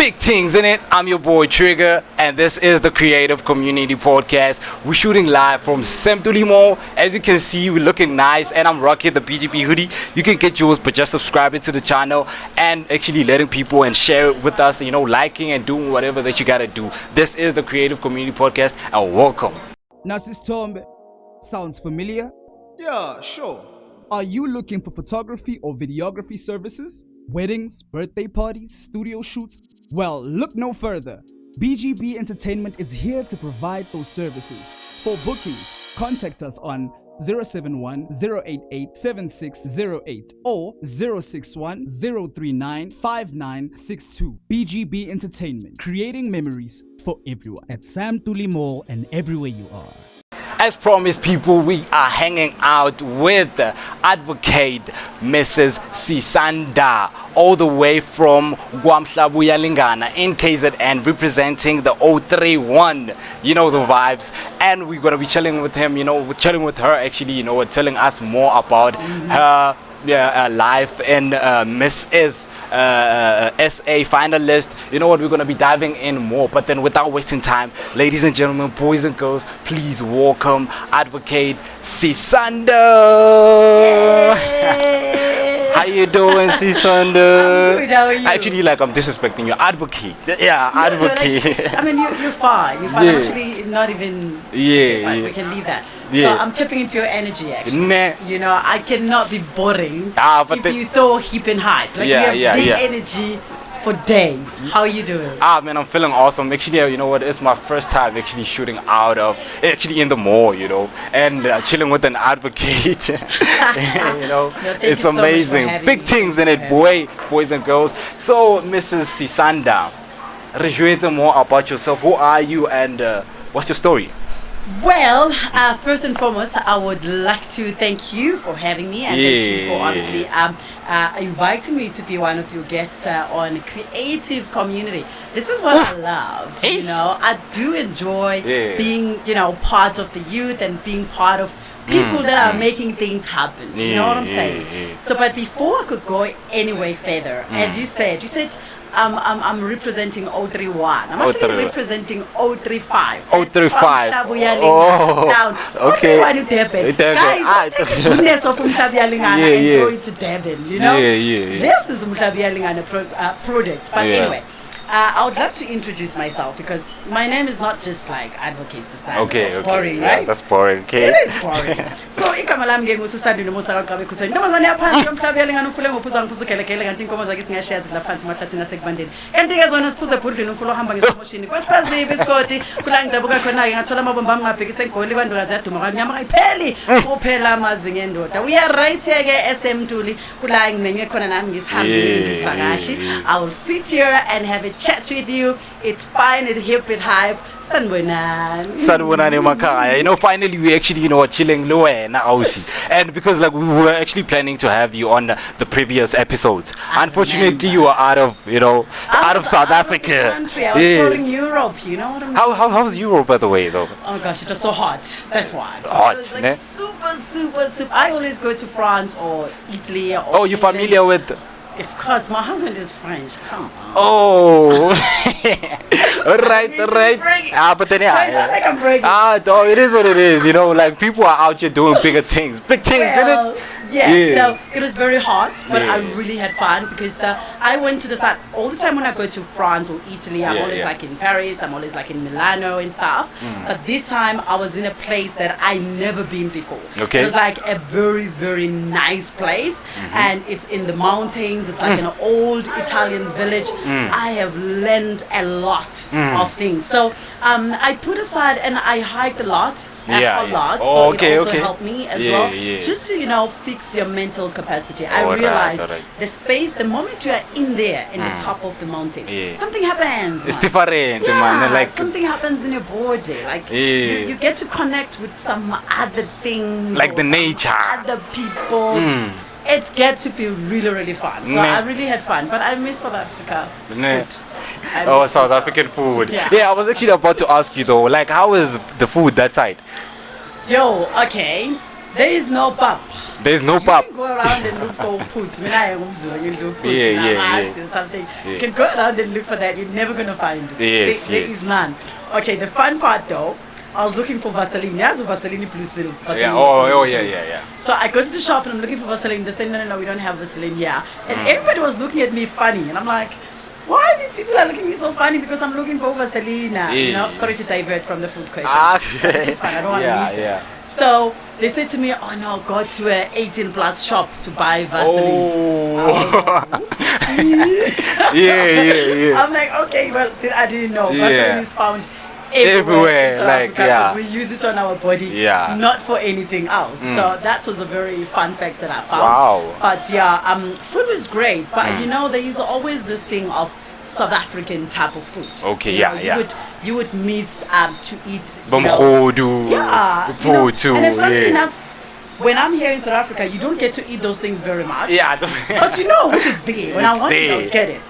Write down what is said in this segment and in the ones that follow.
big things in it. I'm your boy Trigger, and this is the Creative Community Podcast. We're shooting live from Semtulimo. As you can see, we're looking nice, and I'm rocking the BGB hoodie. You can get yours, but just subscribing to the channel and actually letting people and share it with us, liking and doing whatever that you gotta do. This is the Creative Community Podcast, and welcome. Nasis Tombe, sounds familiar? Yeah, sure. Are you looking for photography or videography services? Weddings, birthday parties, studio shoots? Well, look no further. BGB Entertainment is here to provide those services. For bookings, contact us on 071 088 7608 or 061 039 5962. BGB Entertainment, creating memories for everyone at Sam Tuli Mall and everywhere you are. As promised, people, we are hanging out with Advocate Mrs. Sisanda, all the way from Guamhlabuyalingana in KZN, representing the 031. You know the vibes. And we're gonna be chilling with him, chilling with her actually, telling us more about her life and Miss is SA finalist. You know what, we're gonna be diving in more, but then without wasting time, ladies and gentlemen, boys and girls, please welcome Advocate Sisanda. How you doing, Sisanda? I'm good, how are you? Actually, I'm disrespecting you. Advocate. Yeah, advocate. You're fine. You're fine. Yeah. I'm actually not even. Yeah. We can leave that. Yeah. So I'm tapping into your energy, actually. Nah. I cannot be boring But if you're so hip and hype. You have big energy for days. How are you doing? Man, I'm feeling awesome. Actually, you know what? It's my first time actually shooting actually in the mall, and chilling with an advocate. It's amazing. Big things in it, boys and girls. So, Mrs. Sisanda, rejuvenate more about yourself. Who are you, and what's your story? Well, first and foremost, I would like to thank you for having me, and thank you for honestly inviting me to be one of your guests on Creative Community. This is what I love. I do enjoy being, part of the youth and being part of people that are making things happen. You know what I'm saying? So, but before I could go anywhere further, as you said I'm representing 031. I'm actually representing 035. 035. Oh, okay. Guys, don't take the goodness of Umhlabuyalingana and throw it to Durban, This is Umhlabuyalingana product. But anyway, I would love to introduce myself because my name is not just like Advocate Sisanda. That's boring, right? Yeah, that's boring. Okay. It is boring. So igama lami nginguSisanda nomusakaqabe kuthi intombazane yaphansi yomhlabuyalingana ufule ngophuza ngiphuza ugelekele kanti inkomo zakhe singashare la phansi emahlathini asekubandeni. Kanti ke zona siphuza ebhudlweni umfulo ohamba ngesamoshini. Kwesibazibe isikoti kula ngidabuka khona ke ngathola amabomba ngabhekisa egoli bandukazi yaduma kwanyama kayipheli kuphela amazinga endoda. We are right here ke SM Tuli kula ngimenywe khona nami ngisihambile ngisivakashi. I will sit here and have a chat with you. It's fine, it's hip, it's hype. Sanbonani makaya. Finally we actually chilling low and because we were actually planning to have you on the previous episodes. Unfortunately, you were out of South Africa. Country. I was touring Europe. You know what I mean? How's Europe, by the way, though? Oh gosh, it was so hot. That's why. Hot, it was super. I always go to France or Italy. Or you're familiar with? Of course, my husband is French. Come on. Oh. all right. But then I sound like I'm breaking. It is what it is. People are out here doing bigger things. Big things, isn't it? Yes, so it was very hot, but I really had fun because I went to the side all the time when I go to France or Italy. I'm always in Paris, I'm always in Milano and stuff. But this time I was in a place that I never been before. Okay. It was a very, very nice place, and it's in the mountains. It's an old Italian village. I have learned a lot of things. So I put aside and I hiked a lot, so it also helped me as well. Just to fix your mental capacity. I realized the space, the moment you are in there, in the top of the mountain, something happens. It's different, man. Something happens in your body. You get to connect with some other things, the nature, other people. It gets to be really, really fun. So I really had fun, but I miss South Africa food. South African food. Yeah, I was actually about to ask you though, how is the food that side? Okay. There is no pub. There's no You pub. can go around and look for puts. When I am you look puts Yeah. or something. Yeah. You can go around and look for that. You're never gonna find it. Yes, There yes. is none. Okay, the fun part though, I was looking for Vaseline. Yes, Vaseline plus Vaseline. Yeah. Oh, Vaseline. yeah. So I go to the shop and I'm looking for Vaseline. They say, no, we don't have Vaseline here. And everybody was looking at me funny. And I'm like, why these people are looking at me so funny? Because I'm looking for Vaseline. You know, sorry to divert from the food question. Okay. It's just fine. I don't want to miss it. So they said to me, oh no, go to a 18 plus shop to buy Vaseline. Oh. yeah. I'm like, okay, well, I didn't know. Yeah. Vaseline is found Everywhere, in South like, Africa, yeah. because we use it on our body, Yeah. not for anything else. So that was a very fun fact that I found. Wow. But yeah, food was great, but you know, there is always this thing of South African type of food. Okay, You know, yeah. You would miss to eat. Bomgodu. Yeah. You know, Uputu, and funny yeah. enough, when I'm here in South Africa, you don't get to eat those things very much. Yeah. But you know what it's there. When I It's want there. it, I'll get it.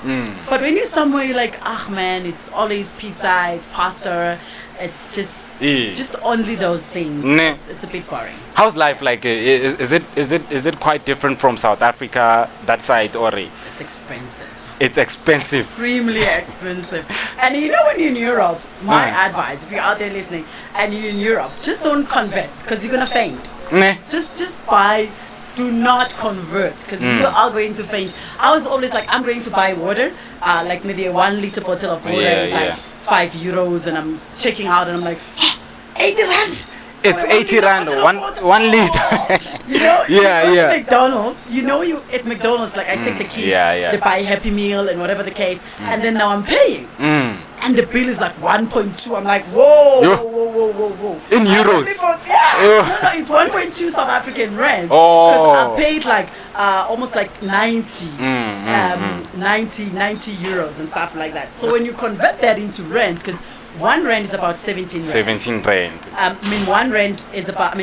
But when you're somewhere, you're like, ah man, it's always pizza, it's pasta, it's just only those things. Nah. It's a bit boring. How's life like? Is it quite different from South Africa that side, or It's expensive. it's expensive? Extremely expensive. And you know when you're in Europe, my advice, if you're out there listening and you're in Europe, just don't convert because you're gonna faint. Nah. Just buy. Do not convert because you are going to faint. I was always like, I'm going to buy water, like maybe a 1 liter bottle of water is like €5, and I'm checking out and I'm like, 80 rand. It's For a 80 rand, bottle of one water. one liter. You know, Yeah, you go yeah. to McDonald's, you at McDonald's, like I take the kids, yeah. they buy Happy Meal and whatever the case, and then now I'm paying. And the bill is like 1.2. I'm like, whoa. In euros. No, it's 1.2 South African rand. Oh. Because I paid like almost like 90 euros and stuff like that. So when you convert that into rand, because 1 rand is about 17 rand. 17 rand. 1 rand is about,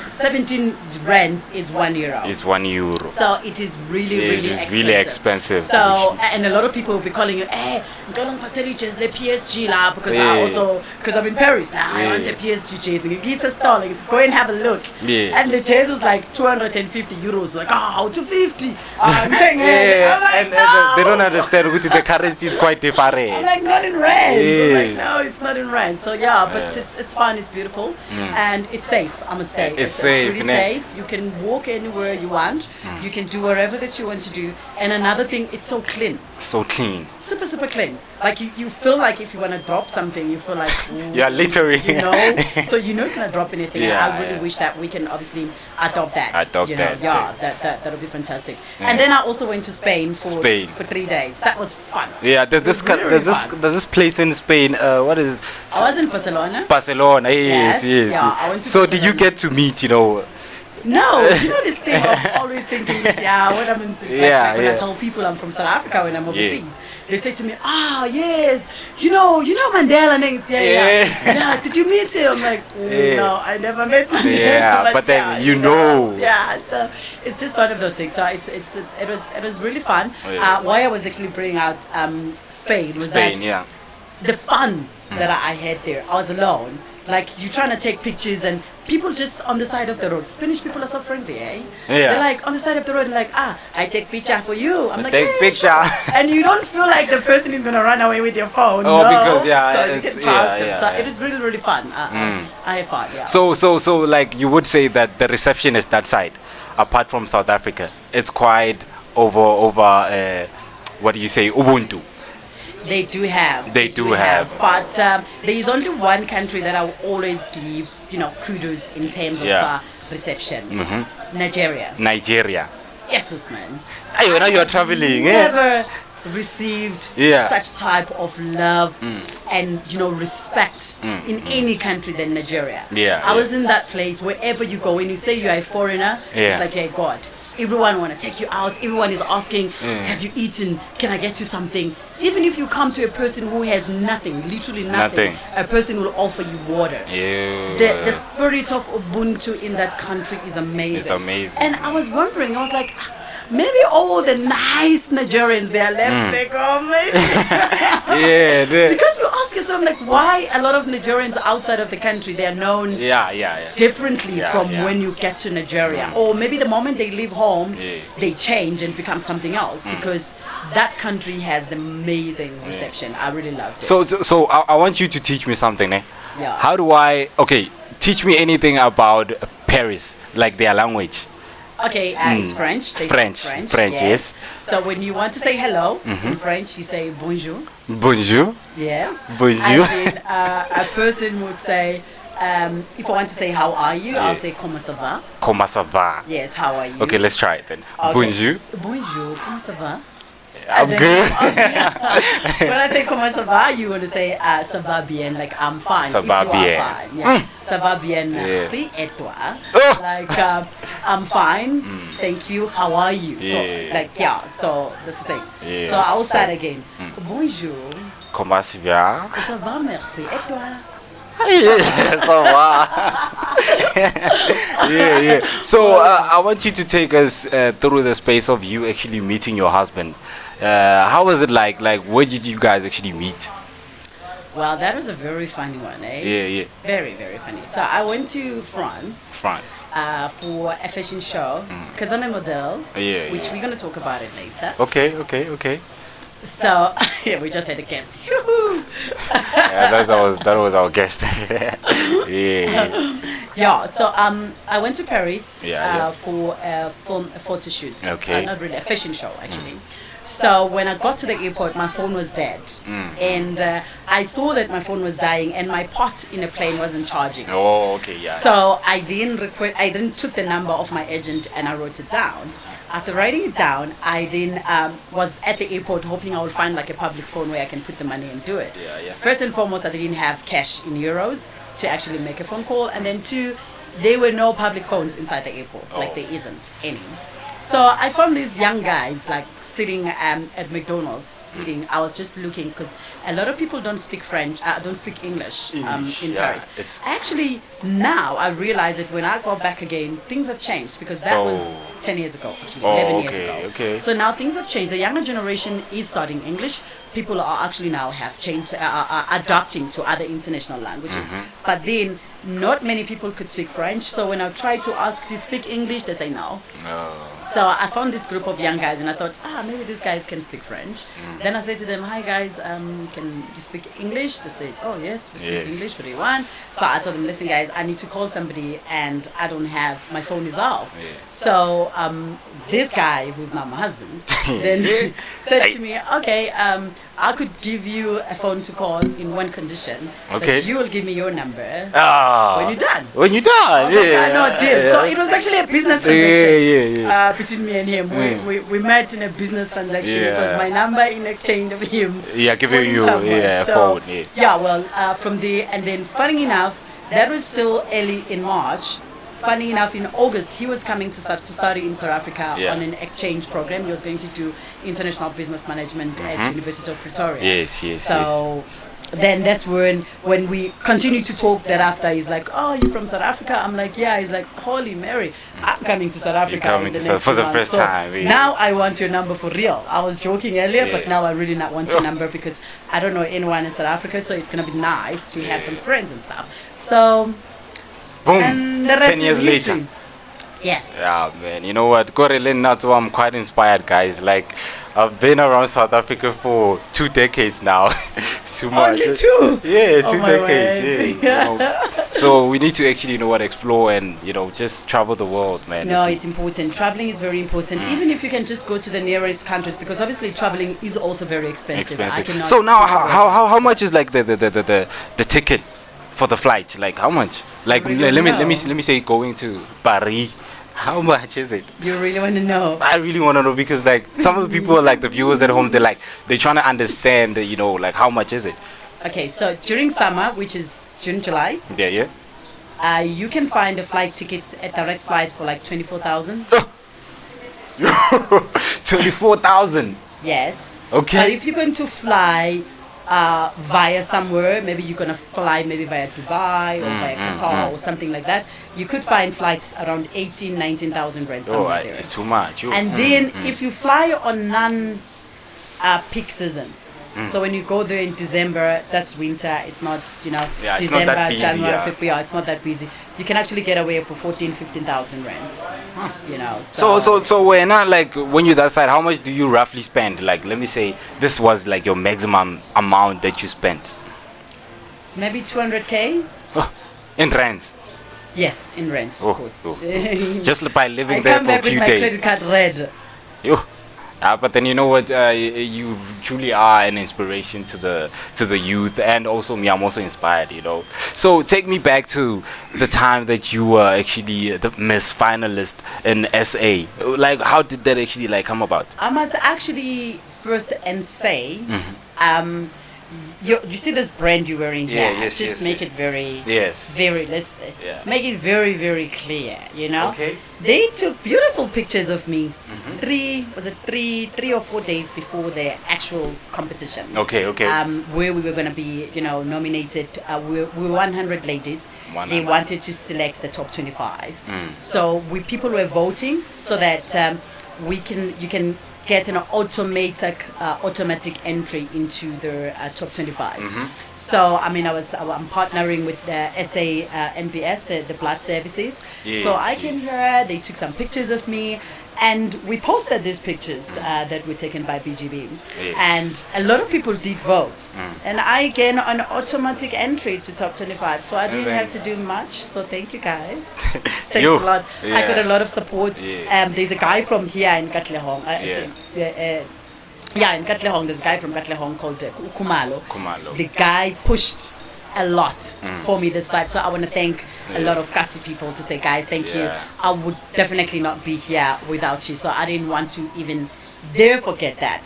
17 rands is €1. Is €1. So it is really really expensive. So and a lot of people will be calling you, hey, ngicela ngiphathele ijezi le PSG la, because because I'm in Paris now. I want the PSG jersey. Ngikisa store, like, go and have a look. Yeah. And the jersey is like €250. Like, how 250? I'm saying, Yeah, I'm like, and no. they don't understand what the currency is quite I'm different. like, not in rands. I'm Yeah. like, no, it's not in rands. So yeah, but it's fun, it's beautiful, and it's safe. I must say, It's safe, really ne? safe. You can walk anywhere you want. You can do whatever that you want to do. And another thing, it's so clean, So clean. super clean. Like you feel like if you want to drop something, you feel like Yeah, literally. you know. So you're not gonna drop anything. Yeah, I really wish that we can obviously adopt that. Adopt you know? that, Yeah, that'll be fantastic. And then I also went to Spain for 3 days. That was fun. Yeah, there's this It was really fun. there's this place in Spain. What is I was in Barcelona. Barcelona? Yes. Yeah, I went to So did you Barcelona. get to meet? You know. No, you know this thing of always thinking, when I'm in, when I tell people I'm from South Africa when I'm overseas, they say to me, yes, you know Mandela, and it's, yeah. Did you meet him? I'm like, no, I never met Mandela. Yeah, but then you know. Yeah, so it's just one of those things. So it was really fun. Why I was actually bringing out Spain was that the fun that I had there. I was alone. Like, you're trying to take pictures and people just on the side of the road. Spanish people are so friendly, eh? Yeah. They're like on the side of the road, like, I take picture for you. I'm like, take yeah, picture. Sure. And you don't feel like the person is gonna run away with your phone. Oh, no. because so you it's, can trust them. yeah, So yeah. it was really fun. I had fun. Yeah. So like you would say that the reception is that side, apart from South Africa, it's quite over what do you say, Ubuntu. They do have. They do have. But there is only one country that I will always give, kudos in terms of reception. Nigeria. Yes, man. Hey, now you're traveling. Never received such type of love and respect in any country than Nigeria. I was in that place. Wherever you go, when you say you are a foreigner, it's like, hey, God. Everyone want to take you out. Everyone is asking, have you eaten? Can I get you something? Even if you come to a person who has nothing, literally nothing. A person will offer you water. The spirit of Ubuntu in that country is amazing. It's amazing. And I was wondering, I was like, maybe all the nice Nigerians they are left back home, maybe. Yeah, Because you ask yourself, like, why a lot of Nigerians outside of the country, they are known yeah. differently from yeah. when you get to Nigeria. Or maybe the moment they leave home, Yeah. they change and become something else because that country has amazing reception. I really loved it. So I want you to teach me something, eh? Yeah. How do I? Okay, teach me anything about Paris, like their language. Okay, it's French. They French. speak French, yes. So when you want to say hello in French, you say bonjour. Bonjour. Yes. Bonjour. And then a person would say, if I want to say how are you, Yeah. I'll say comment ça va. Comment ça va? Yes, how are you? Okay, let's try it then. Okay. Bonjour. Bonjour, comment ça va? I'm And then good. when I say comment ça va, you want to say ça va bien, like I'm fine. Ça if va you bien. Are fine. Yeah. Ça va bien, merci. Et toi? Oh. Like I'm fine. Thank you. How are you? So Yeah. like so that's the thing. Yes. So I'll start again. Bonjour. Comment ça va? Ça va, merci. Et toi? Yeah, ça va. yeah. So I want you to take us through the space of you actually meeting your husband. How was it like? Like, where did you guys actually meet? Well, that was a very funny one, eh? Yeah. Very, very funny. So I went to France France. for a fashion show because I'm a model, Yeah, which yeah. we're going to talk about it later. Okay. So, yeah, we just had a guest. Yoo-hoo! Yeah, that was our guest. yeah. Yeah, so I went to Paris Yeah. for a photo shoot. Okay. Not really, a fashion show, actually. So when I got to the airport, my phone was dead. And I saw that my phone was dying and my pot in a plane wasn't charging. Oh, okay, yeah. So I then took the number of my agent and I wrote it down. After writing it down, I then was at the airport hoping I would find like a public phone where I can put the money and do it. Yeah. First and foremost, I didn't have cash in euros to actually make a phone call. And then two, there were no public phones inside the airport. Like there isn't any. So I found these young guys like sitting at McDonald's eating. I was just looking because a lot of people don't speak French, don't speak English in yeah, Paris. it's- Actually, now I realize that when I go back again, things have changed because that was 10 years ago, actually, 11 years ago. Okay. So now things have changed. The younger generation is studying English. People are actually now have changed, are adapting to other international languages. But then not many people could speak French. So when I try to ask, do you speak English? They say no. So I found this group of young guys and I thought, maybe these guys can speak French. Then I said to them, hi guys, can you speak English? They said, oh yes, we speak Yes. English, what do you want? So I told them, listen guys, I need to call somebody and I don't have, my phone is off. Yeah. So this guy, who's now my husband, then said to me, okay, I could give you a phone to call in one condition. Okay. But you will give me your number Ah. when you're done. When you're done, yeah. No deal. So it was actually a business transaction Yeah. between me and him. We met in a business transaction. It was Yeah. my number in exchange of him. Yeah, giving phoning you, someone. yeah, a So, phone, yeah. well, from there, and then funny enough, that was still early in March. Funny enough, in August, he was coming to study in South Africa Yeah. on an exchange program. He was going to do international business management at University of Pretoria. Yes. So then that's when we continued to talk that after. He's like, oh, you from South Africa? I'm like, yeah. He's like, holy Mary, I'm coming to South Africa coming in the to next for the 2 months. first So time, yeah. now I want your number for real. I was joking earlier, but Yeah. now I really not want your number because I don't know anyone in South Africa, so it's gonna be nice to have some friends and stuff. So Boom. and the rest 10 years is history. later. Yes. Yeah, man. You know what? Korele Natso, I'm quite inspired, guys. Like, I've been around South Africa for 2 decades now. Too much. Only 2? Yeah, Oh 2 my decades. word. Yeah. You know. So we need to actually, explore and, just travel the world, man. No, it's important. Traveling is very important. Even if you can just go to the nearest countries, because obviously traveling is also very expensive. I cannot So now, put away. how much is like the ticket for the flight? Like how much? Like really let know. me say going to Paris. How much is it? You really want to know? I really want to know because like some of the people, like the viewers at home, they're trying to understand, like how much is it? Okay, so during summer, which is June, July, Yeah. you can find the flight tickets at direct flights for like 24,000. 24,000. Yes. Okay. But if you're going to fly via somewhere, maybe you're gonna fly maybe via Dubai or via Qatar or something like that, you could find flights around 19,000 rand Oh, somewhere there. it's too much. And then if you fly on non peak seasons, So when you go there in December, that's winter. It's not, Yeah, it's not December, that busy, January, yeah. February. It's not that busy. You can actually get away for 15,000 rands. So when like when you're that side, how much do you roughly spend? Like, let me say this was like your maximum amount that you spent maybe 200K. in rents. Yes, in rents, of course. Just by living I there come for a back with few my days. credit card red. Yo. But then you know what, you truly are an inspiration to the youth, and also me, I'm also inspired, So take me back to the time that you were actually the Miss Finalist in SA. Like, how did that actually like come about? I must actually first and say, you see this brand you're wearing here. yes, Just yes, make yes. it very, Yes. very. Let's make it very, very clear. Okay. They took beautiful pictures of me. 3 or 4 days before the actual competition. Okay. Where we were going to be, nominated. We were 100 ladies. 100. They wanted to select the top 25. So people were voting so that you can get an automatic entry into the top 25. So I'm partnering with the SA NBS, the blood services. So I came here, they took some pictures of me, and we posted these pictures that were taken by BGB. And a lot of people did vote, and I gained an automatic entry to top 25. So I didn't have to do much. So thank you guys. Thanks a lot. I got a lot of support. There's a guy from here in Katlehong. In Katlehong, there's a guy from Katlehong called Kumalo. The guy pushed a lot for me this side, so I want to thank a lot of Kasi people to say, guys, thank you. I would definitely not be here without you, so I didn't want to even dare forget that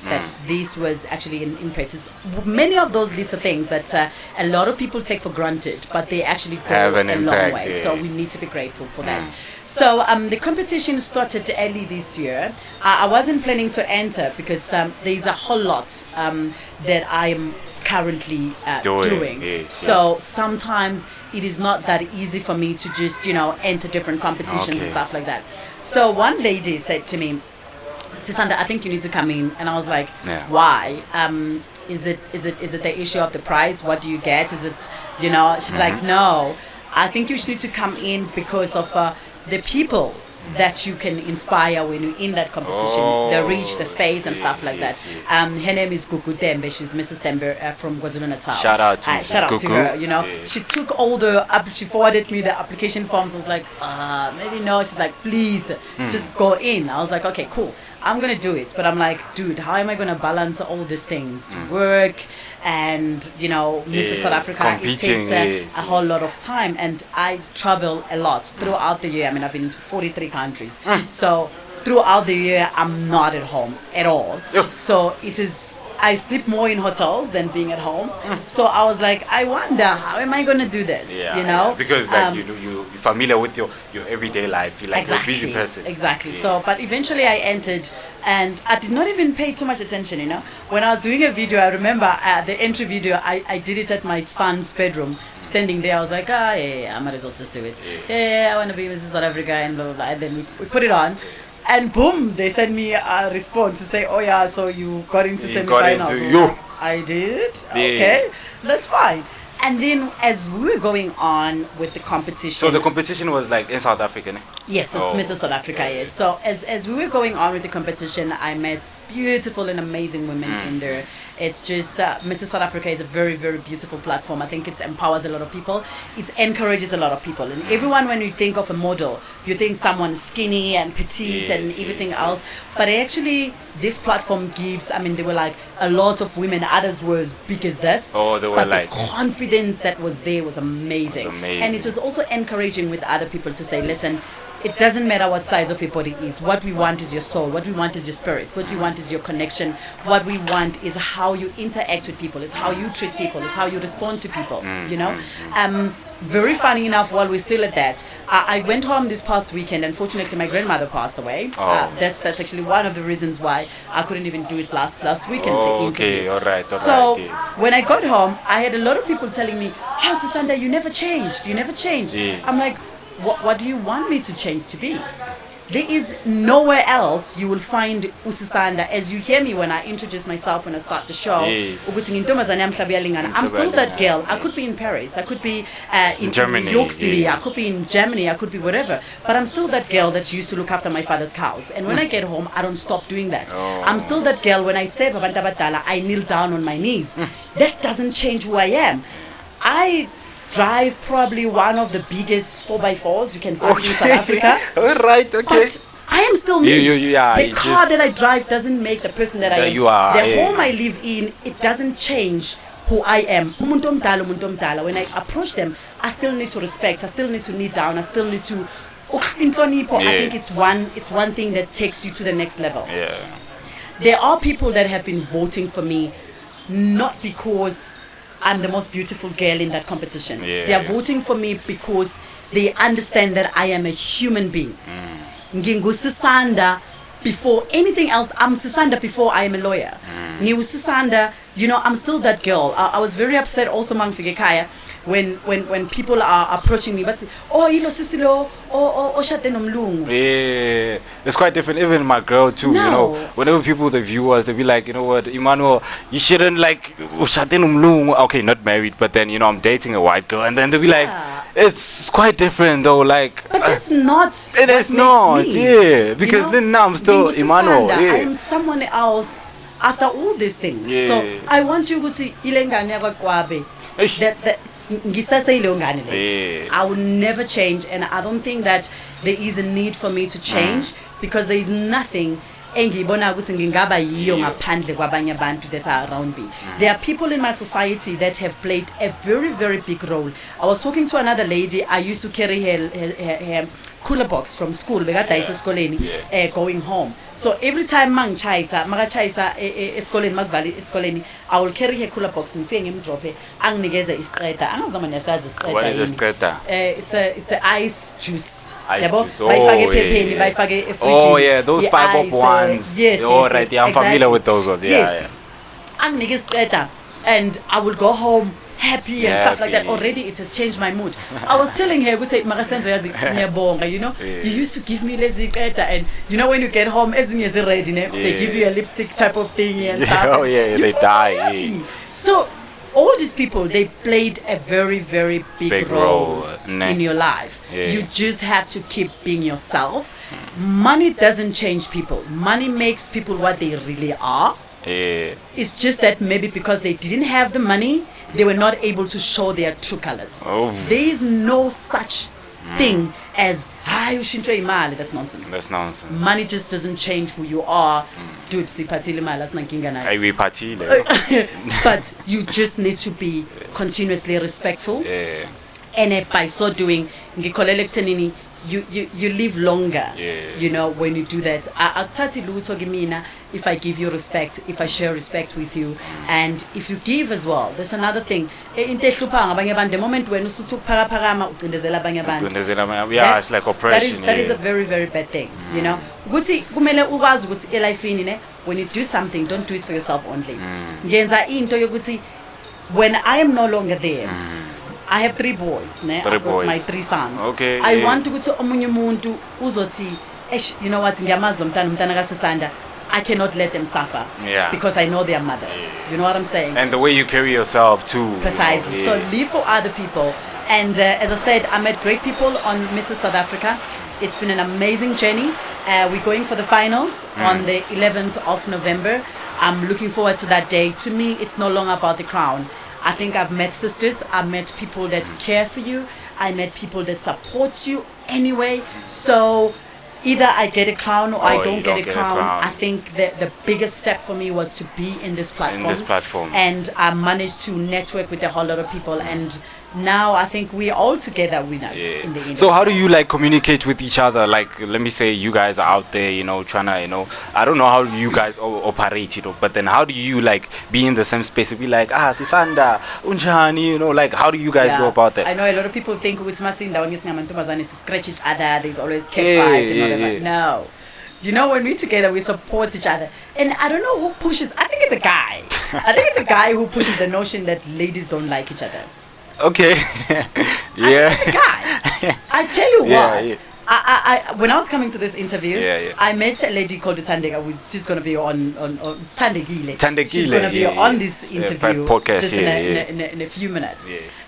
this was actually an impetus. Many of those little things that a lot of people take for granted, but they actually go Have an a impact, long way. yeah. So we need to be grateful for that. So the competition started early this year. I wasn't planning to enter because there's a whole lot that I am currently doing. So sometimes it is not that easy for me to just enter different competitions and stuff like that. So one lady said to me, Sisanda, I think you need to come in. And I was like, why? Is it the issue of the prize? What do you get? Is it, she's like, no, I think you need to come in because of the people that you can inspire when you're in that competition, the reach, the space, and stuff like that. Her name is Gugu Dembe. She's Mrs. Dembe from KwaZulu-Natal. Shout out to shout out to her. She took all she forwarded me the application forms. I was like, maybe no. She's like, please, just go in. I was like, okay, cool. I'm gonna do it, but I'm like, dude, how am I gonna balance all these things? Work and Mrs. South Africa. It takes a whole lot of time, and I travel a lot throughout the year. I've been to 43 countries, so throughout the year I'm not at home at all. So it is. I sleep more in hotels than being at home. So I was like, I wonder how am I gonna do this? Because like you're familiar with your everyday life. You're like a busy person. Exactly. So, but eventually I entered, and I did not even pay too much attention. When I was doing a video, I remember the entry video. I did it at my son's bedroom, standing there. I was like, I might as well just do it. I want to be Mrs. South Africa and blah blah blah. And then we put it on. And boom, they sent me a response to say, oh yeah, so you got into semi-finals. I did? Okay, that's fine. And then as we were going on with the competition... So the competition was like in South Africa, ne? Yes, it's Mrs. South Africa, yes. So as we were going on with the competition, I met beautiful and amazing women in there. It's just, Mrs. South Africa is a very, very beautiful platform. I think it empowers a lot of people. It encourages a lot of people. And everyone, when you think of a model, you think someone skinny and petite and everything else. But actually, this platform gives, they were like a lot of women. Others were as big as this. Oh, they were but like... the confidence that was there was amazing. And it was also encouraging with other people to say, listen, it doesn't matter what size of your body is. What we want is your soul. What we want is your spirit. What we want is your connection. What we want is how you interact with people. Is how you treat people. Is how you respond to people. Very funny enough, while we're still at that, I went home this past weekend. Unfortunately, my grandmother passed away. That's actually one of the reasons why I couldn't even do it last weekend. The interview. All right. So when I got home, I had a lot of people telling me, "How Sisanda, you never changed. You never changed." I'm like, what do you want me to change to be? There is nowhere else you will find Sisanda. As you hear me when I introduce myself when I start the show, Yes. I'm still that girl. I could be in Paris, I could be in Germany, New York City, yeah. I could be in Germany, I could be whatever. But I'm still that girl that used to look after my father's cows. And when I get home, I don't stop doing that. Oh. I'm still that girl when I say Babanta Batala, I kneel down on my knees. That doesn't change who I am. I drive probably one of the biggest 4x4s you can find in South Africa. All right, okay. But I am still me. Yeah, the you car just- that I drive doesn't make the person that I That am. you are, The yeah. home I live in, it doesn't change who I am. Umuntu omdala. When I approach them, I still need to respect. I still need to kneel down. I still need to. I Yeah. think it's one thing that takes you to the next level. Yeah. There are people that have been voting for me, not because I'm the most beautiful girl in that competition. Yeah, They are yeah. voting for me because they understand that I am a human being. Ngingu Sisanda before anything else. I'm Sisanda before I am a lawyer. Ngingu Sisanda, I'm still that girl. I was very upset also Mangfikekaya when people are approaching me but say, oh ilo sisilo, oh shate nomlungu. Yeah, it's quite different. Even my girl too, No. whenever people, the viewers, they be like, you know what, Emmanuel, you shouldn't like okay, not married, but then I'm dating a white girl, and then they be like, Yeah. it's quite different though, like But that's not. it what is makes not, me. yeah, because then now I'm still Ngingu Emmanuel, Sisanda, yeah. I am someone else after all these things. Yeah. So I want you to see ilengane yakwaKwabe. Eish. That ngisase ile ngane le. Yeah. I will never change, and I don't think that there is a need for me to change because there is nothing engiyibona ukuthi ngingaba yiyo ngaphandle kwabanye abantu that are around me. There are people in my society that have played a very, very big role. I was talking to another lady. I used to carry her cooler box from school bekadayisa esikoleni going home. So every time makachayisa esikoleni makuvali esikoleni, I will carry her cooler box ngifike ngimdrophe anginikeze isiqeda angazi noma niyasazi What is isiqeda isiqeda? It's a ice juice. Ice Yabo? juice. Oh, Bayifake yeah, ephepheni, yeah. bayifake efrijini. Oh yeah, those The 5 up ice, ones. yes, All yes, right, yes, yeah, I'm familiar exactly. with those ones. Yeah, Yes. Anginike isiqeda, and I will go home happy and stuff like that. Happy. Already it has changed my mood. I was telling her, makasenzo yazi ngiyabonga, you used to give me lezi qeda, and when you get home ezinye ready, they Yeah. give you a lipstick type of thing and Yeah, stuff. oh, yeah, You they feel die, happy. yeah. So all these people, they played a very, very big role Nah. in your life. Yeah. You just have to keep being yourself. Money doesn't change people. Money makes people what they really are. Yeah. It's just that maybe because they didn't have the money, they were not able to show their true colors. Oh. There is no such thing as ushintshwe imali. That's nonsense. That's nonsense. Money just doesn't change who you are. Dude, siphathile imali asinankinga nayo. I we party. But you just need to be continuously respectful. Yeah. And by so doing, ngikholele ekuthenini you live longer. Yeah. When you do that. Akuthathi lutho kimina if I give you respect, if I share respect with you, and if you give as well. There's another thing. Into ehlupha ngabanye abantu, the moment when usuthi ukuphakaphakama ucindezela abanye abantu. Yeah, it's like oppression. That is a very, very bad thing. Ukuthi kumele ukwazi ukuthi elifini ne, when you do something, don't do it for yourself only. Ngenza into yokuthi when I am no longer there, I have 3 boys, ne? I've got boys. my 3 sons. Okay, I yeah. want ukuthi omunye umuntu uzothi, you know what, ngiyamazi lo umntana kaSisanda, I cannot let them suffer. Yeah. Because I know their mother. You know what I'm saying? And the way you carry yourself too. Precisely. Yeah. So live for other people. And as I said, I met great people on Mrs. South Africa. It's been an amazing journey. We're going for the finals on the 11th of November. I'm looking forward to that day. To me, it's no longer about the crown. I think I've met sisters. I've met people that care for you. I met people that support you anyway. So either I get a crown or I don't get a crown. I think that the biggest step for me was to be in this platform. And I managed to network with a whole lot of people. And now I think we're all together winners in the industry. So how do you communicate with each other? Like, let me say you guys are out there, trying to, I don't know how you guys operate, but then how do you be in the same space and be like, Sisanda, unjani, how do you guys go about that? I know a lot of people think with Masinda when you scratch each other, there's always cat fights and whatever. No. When we're together, we support each other. And I don't know who pushes, I think it's a guy. I think it's a guy who pushes the notion that ladies don't like each other. Okay. Yeah. I think it's a guy. I tell you what, when I was coming to this interview, Yeah. I met a lady called Tandega, she's going to be on Tandegile. Tandegile, She's going to be on this interview podcast, just in a few minutes.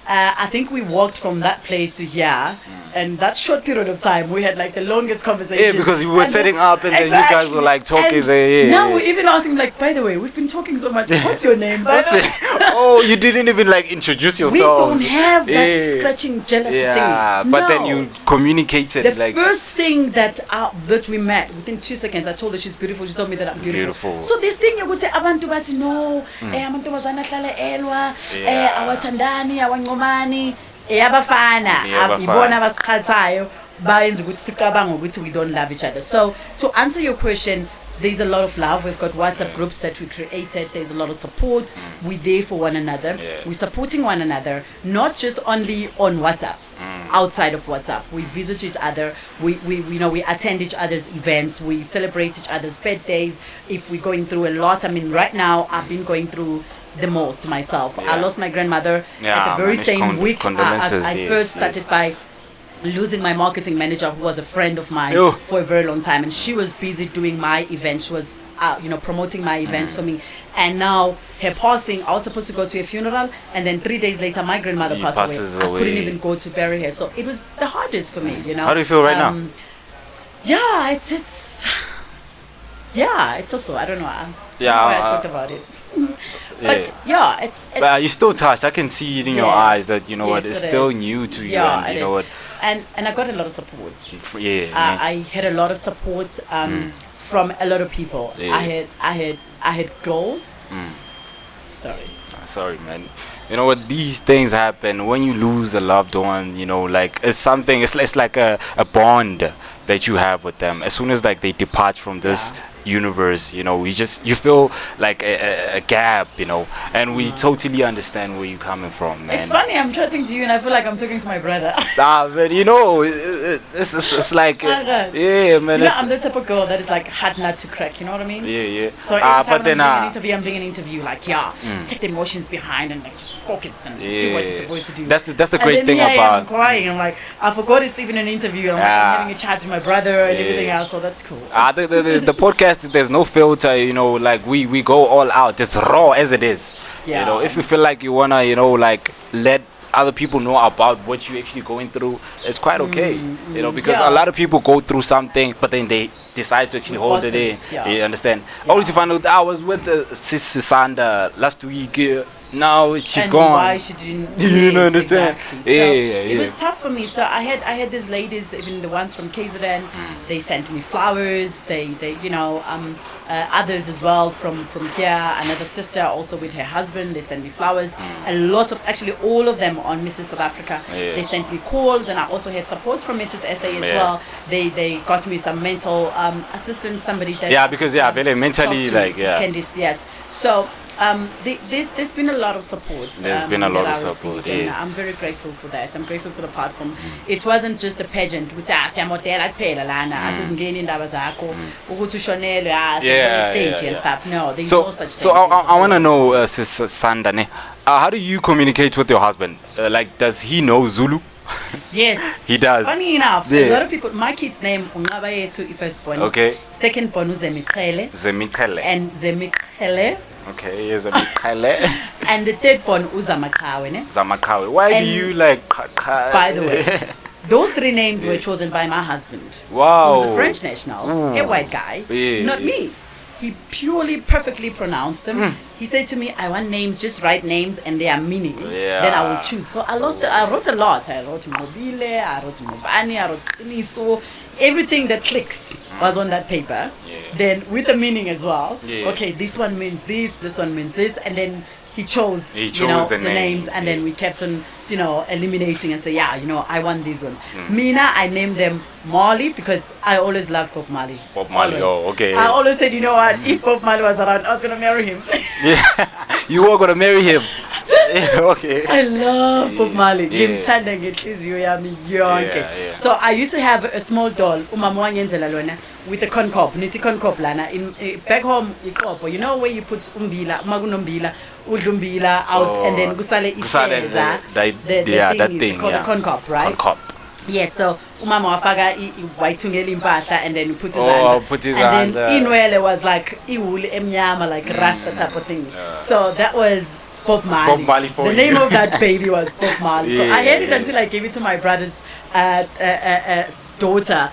I think we walked from that place to here, and that short period of time, we had like the longest conversation. Yeah, because you were setting up, and then you guys were like talking. Now we even asked him like, by the way, we've been talking so much. What's your name? Oh, you didn't even like introduce yourselves. We don't have that scratching jealous thing. Yeah, but then you communicated the like first thing that we met within 2 seconds. I told her she's beautiful. She told me that I'm beautiful. So this thing you would say abantu bathi no, amantombazana ahlala elwa, awathandani, awangomani, abafana, ibona abaqhathayo bayenza ukuthi sicabanga ukuthi we don't love each other. So to answer your question, there's a lot of love. We've got WhatsApp groups that we created. There's a lot of support. We're there for one another. We're supporting one another, not just only on WhatsApp. Outside of WhatsApp, we visit each other. We attend each other's events. We celebrate each other's birthdays. If we're going through a lot, I mean, right now I've been going through the most myself. I lost my grandmother at the very same week. I first started by losing my marketing manager, who was a friend of mine for a very long time, and she was busy doing my event. She was promoting my events for me, and now her passing, I was supposed to go to a funeral, and then 3 days later my grandmother passed away. I couldn't even go to bury her, so it was the hardest for me. How do you feel right now? It's also, I don't know, I talked about it. But it's you're still touched. I can see it in your eyes that it's still new to you, and you know what. And I got a lot of support. I had a lot of support from a lot of people. I had goals. Sorry, man. You know what? These things happen when you lose a loved one. Like it's something. It's like a bond that you have with them. As soon as like they depart from this universe, you feel like a gap, and we totally understand where you're coming from, man. It's funny, I'm chatting to you and I feel like I'm talking to my brother. But it's like man, I'm the type of girl that is like hard nut to crack, you know what I mean? So but then I'm doing an interview like take the emotions behind and like just focus and do what you're supposed to do. That's the great thing about I'm crying. I'm like, I forgot it's even an interview. I'm having a chat with my brother and everything else, so that's cool. The podcast, there's no filter, like we go all out. It's raw as it is. If you feel like you wanna like let other people know about what you're actually going through, it's quite okay. Because a lot of people go through something, but then they decide to actually hold it in. You understand? Only to find out I was with Sisanda last week. Now she's gone. Why she didn't? You don't understand? Exactly. So it was tough for me. So I had these ladies, even the ones from KZN. They sent me flowers. They others as well from here. Another sister also with her husband. They sent me flowers. A lot of, actually all of them on Mrs. South Africa. They sent me calls, and I also had support from Mrs. SA as well. They got me some mental assistance. Somebody that because very mentally like Candice, yes. So. There's been a lot of support. There's been a lot of support. And I'm very grateful for that. I'm grateful for the platform. It wasn't just a pageant. There's stage and stuff. No, there's no such thing. So I want to know, Sisanda, how do you communicate with your husband? Like, does he know Zulu? Yes. He does. Funny enough, a lot of people, my kid's name Ungabayetu first born. Okay. Second born Zemikhele. And Zemikhele. Okay, Zemikhele. And the third born Uzamakhawe. Zamakhawe. Why do you like? By the way, those three names were chosen by my husband. Wow. Who's a French national, a white guy, not me. He purely perfectly pronounced them. He said to me, I want names, just write names and they are meaning. Then I will choose. So I wrote a lot. I wrote Mobile, I wrote Mobani, I wrote Niso. Everything that clicks was on that paper. Then with the meaning as well. Okay, this one means this one means this. And then he chose the names, and then we kept on, eliminating and say, I want these ones. Mina, I named them Marley because I always loved Bob Marley. Bob Marley, okay. I always said, you know what, if Bob Marley was around, I was going to marry him. You were going to marry him. Okay. I love Bob Marley. So I used to have a small doll, with a corn cob, in back home, you know where you put umbila out, and then gusale that thing called the corn cob, right? Corn cob. Yes, so umama wafaka wayithungela impahla and then put his Oh, put his and hands, then inwele was like iwuli emnyama, like rasta type of thing. So that was Bob Marley. Bob Marley for the you. name of that baby was Bob Marley. So I had it Yeah. until I gave it to my brother's daughter.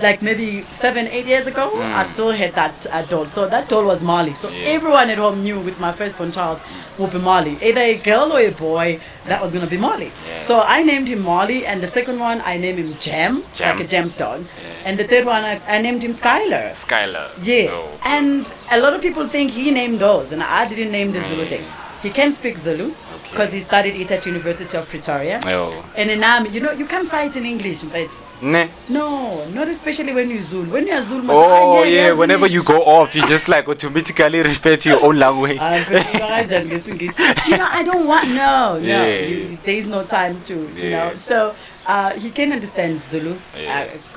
Like maybe 7-8 years ago, I still had that doll. So that doll was Marley. So everyone at home knew with my firstborn child would be Marley. Either a girl or a boy, that was going to be Marley. Yeah. So I named him Marley, and the second one I named him Gem, Gem. like a gemstone. And the third one I named him Skylar. Skylar. Yes. Oh. And a lot of people think he named those, and I didn't name the Zulu thing. He can speak Zulu because he studied it at University of Pretoria. Oh. And in Army, you can't fight in English, in fact. Ne? No, not especially when you're Zulu. When you're Zulu, Oh yeah, whenever you go off, you just like automatically refer to your own language. I don't want no. Yeah. There is no time to, So he can understand Zulu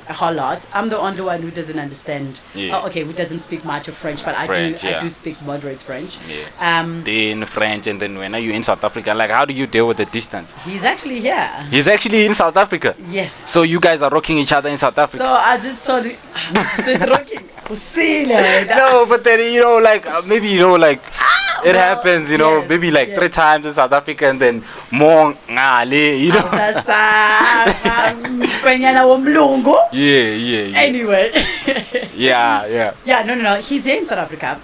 a whole lot. I'm the only one who doesn't understand. Yeah. Who doesn't speak much of French, but French, I do speak moderate French. Yeah. Then French, and then when are you in South Africa? Like, how do you deal with the distance? He's actually here. He's actually in South Africa. Yes. So you guys are rocking each other in South Africa. So I just told you, said rocking. No, but then maybe it happens, yes, maybe like yes. 3 times in South Africa and then more ngale, Yeah. Anyway. Yeah. No. He's here in South Africa.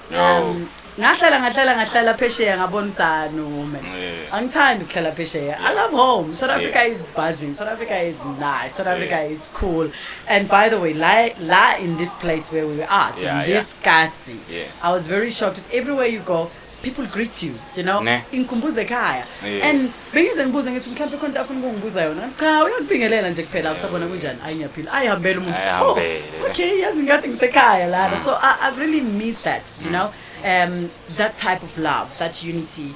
Ngahlala phesheya ngabona man. Angithandi ukuhlala phesheya. I love home. South Africa is buzzing. South Africa is nice. South Africa is cool. And by the way, la in this place where we were at, in this kasi, I was very shocked that everywhere you go, people greet you, inkumbuze ekhaya. And bengize ngibuze ngithi mhlawumbe khona into afuna ukungibuza yona. Cha, uyakubingelela nje kuphela usabona kunjani? Ayiyaphila. Ayihambele umuntu. Oh, okay, yazi ngathi ngisekhaya la. So I really miss that, that type of love, that unity.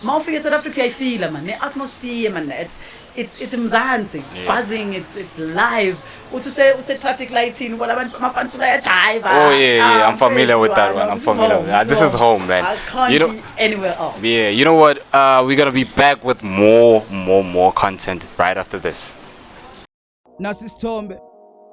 Mawufika South Africa uyayifila man, the atmosphere man, it's mzansi, it's buzzing, it's live. Uthi use traffic lights in wala amapansula ayajive. Oh yeah, I'm familiar with that one. I'm familiar with that. This is home, man. I can't be anywhere else. Yeah, you know what? We're gonna be back with more content right after this. Nasis Tombe,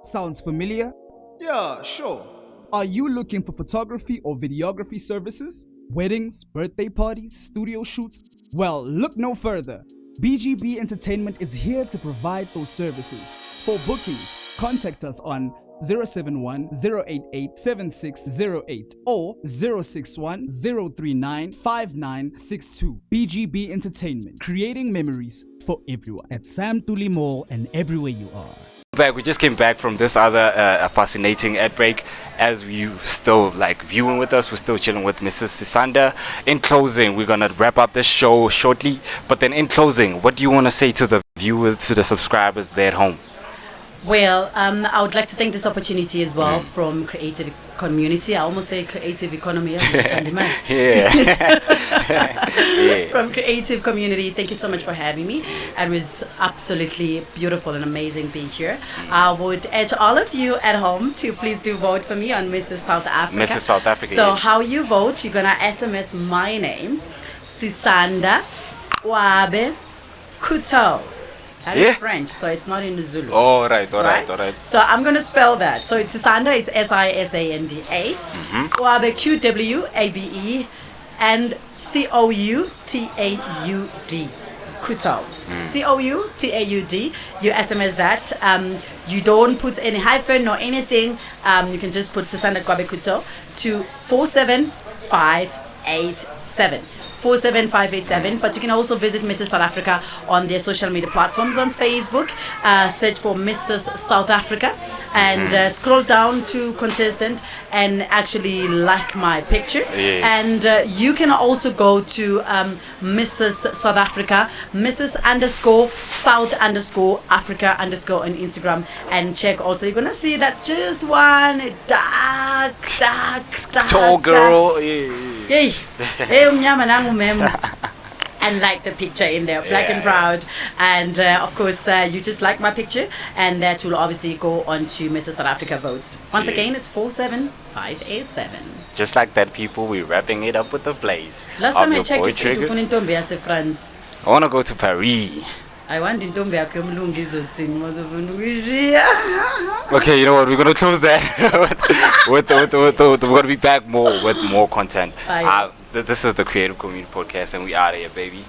sounds familiar? Yeah, sure. Are you looking for photography or videography services? Weddings, birthday parties, studio shoots? Well, look no further. BGB Entertainment is here to provide those services. For bookings, contact us on 071 088 7608 or 061 039 5962. BGB Entertainment, creating memories for everyone at Sam Tuli Mall and everywhere you are. We just came back from this other fascinating ad break. As you still viewing with us, we're still chilling with Mrs. Sisanda. In closing, we're gonna wrap up this show shortly, but then in closing, what do you want to say to the viewers, to the subscribers there at home? Well, I would like to thank this opportunity as well from Creative Community. I almost say Creative Economy. Yeah. From Creative Community, thank you so much for having me. It was absolutely beautiful and amazing being here. I would urge all of you at home to please do vote for me on Mrs. South Africa. Mrs. South Africa. So yes. how you vote, you're gonna SMS my name, Sisanda Wabe Kuto. That is French, so it's not in Zulu. All right. So I'm going to spell that. So it's Sisanda, it's Sisanda. Wabe, Qwabe, and Coutaud. Kuto. Coutaud. You SMS that. You don't put any hyphen or anything. You can just put Sisanda Kwabe Kuto to 47587. 47587. But you can also visit Mrs. South Africa on their social media platforms. On Facebook, search for Mrs. South Africa and scroll down to contestant and actually like my picture. Yes. And you can also go to Mrs. South Africa, Mrs. _South _Africa _ on Instagram, and check also. You're gonna see that just one dark Tall girl. Yay. And like the picture in there, black and proud. And of course, you just like my picture, and that will obviously go on to Mrs. South Africa votes. Once again, it's 47587. Just like that, people, we're wrapping it up with the blaze. Last of time I your checked, boy you said Trigger. to France. I want to go to Paris. I want intombi yakho yomlungu izothini mazovuna ukuyishiya. Okay, you know what? We're gonna close that. We're gonna be back more with more content. Bye. This is the Creative Community Podcast, and we out of here, baby.